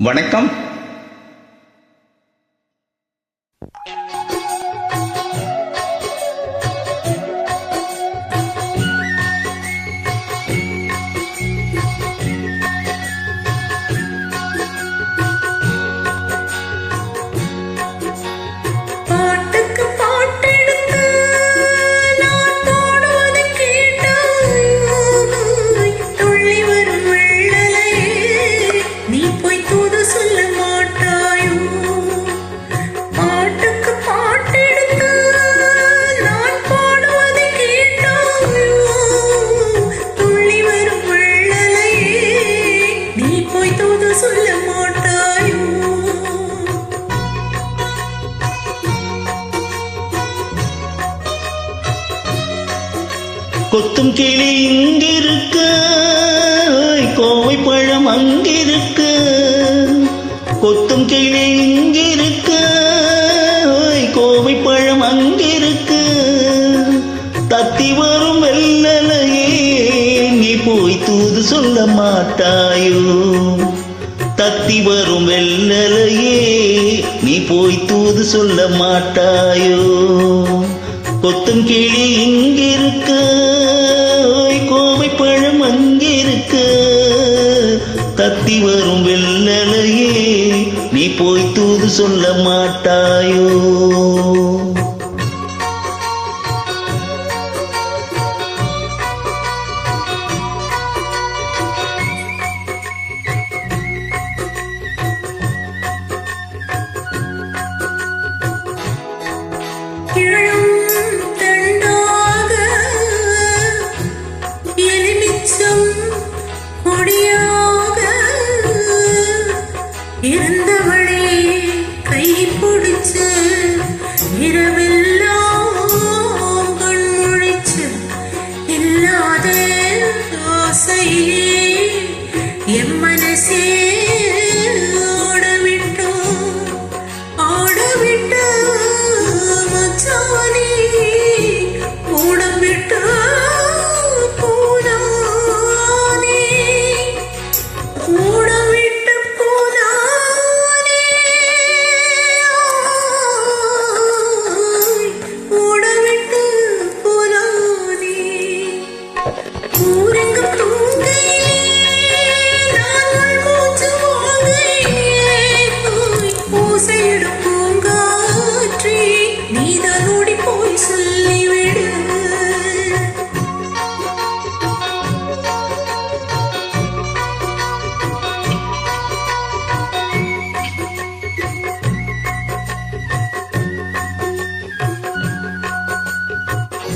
வணக்கம். கொத்தும் கிளி இங்கிருக்கு, கோவை பழம் அங்கிருக்கு. கொத்தும் கிளி இங்கிருக்கு, கோவை பழம் அங்கிருக்கு. தத்தி வரும் வெள்ளலையே நீ போய் தூது சொல்ல மாட்டாயோ? தத்தி வரும் வெள்ளலையே நீ போய் தூது சொல்ல மாட்டாயோ? கொத்தும் கிளி இங்கிருக்கு, கோவை பழம் அங்கிருக்கு. தத்தி வரும் வெள்ளலையே நீ போய் தூது சொல்ல மாட்டாயோ? இருந்தவளே கை பிடிச்சு இரவெல்லாம் கண் முழிச்சு இல்லாத ஆசையே என் மனசே ஆடவிட்டு மச்சானே ஓடவிட்டு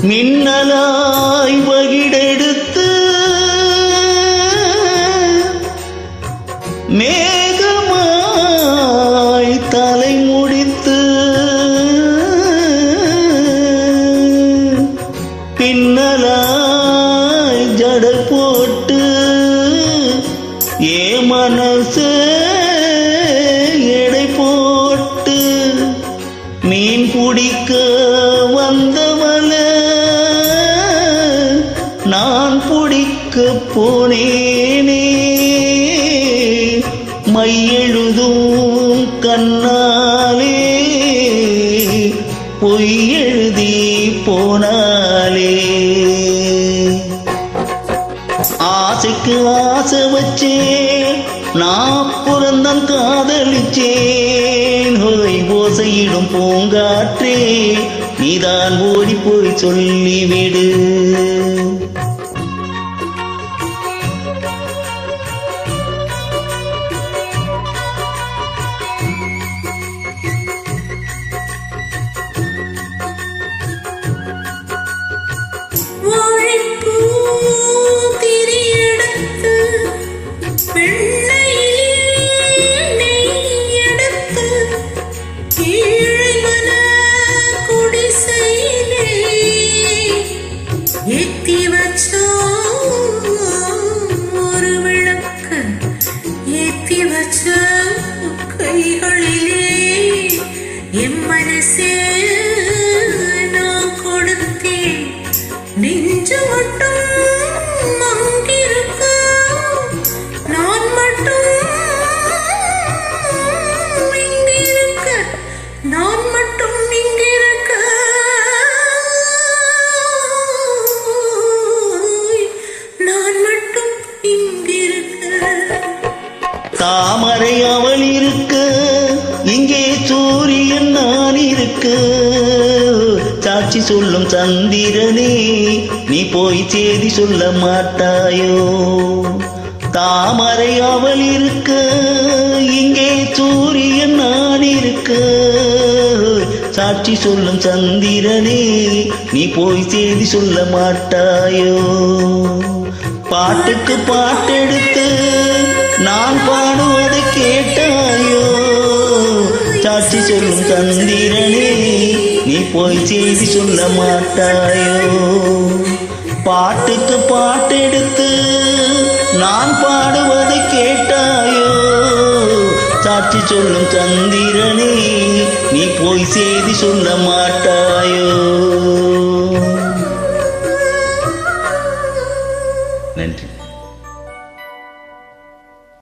மின்னலாய் வகிடெடுத்து மேகமாய் தலை முடித்து பின்னலாய் ஜடை போட்டு ஏ மனசு எடை போட்டு மீன் பிடிக்க வந்தவள நான் பிடிக்க போனேனே. மையெழுதும் கண்ணாலே பொய் எழுதி போனாலே. ஆசைக்கு ஆசை வச்சேன், நான் புறந்தான் காதலிச்சேன். ஓசையிடும் பூங்காற்றே நீதான் ஓடி போய் சொல்லிவிடு. ஏத்தி வச்ச ஒரு விளக்கு ஏத்தி வச்ச கைகளிலே என் மனசே நான் கொடுத்தேன். நெஞ்சு மட்டும் அங்கிருக்க நான் மட்டும் தாமரை அவள் இருக்க இங்கே சூரியன் நான் இருக்க சாட்சி சொல்லும் சந்திரனே நீ போய் செய்தி சொல்ல மாட்டாயோ தாமரை அவள் இருக்க இங்கே சூரியன் நான் இருக்க சாட்சி சொல்லும் சந்திரனே நீ போய் செய்தி சொல்ல மாட்டாயோ பாட்டுக்கு பாட்டெடுத்து நான் பாடுவதை கேட்டாயோ சாட்சி சொல்லும் சந்திரனே நீ போய் செய்தி சொல்ல மாட்டாயோ பாட்டுக்கு பாட்டெடுத்து நான் பாடுவதை கேட்டாயோ சாட்சி சொல்லும் சந்திரனே நீ போய் செய்தி சொல்ல மாட்டாயோ நன்றி.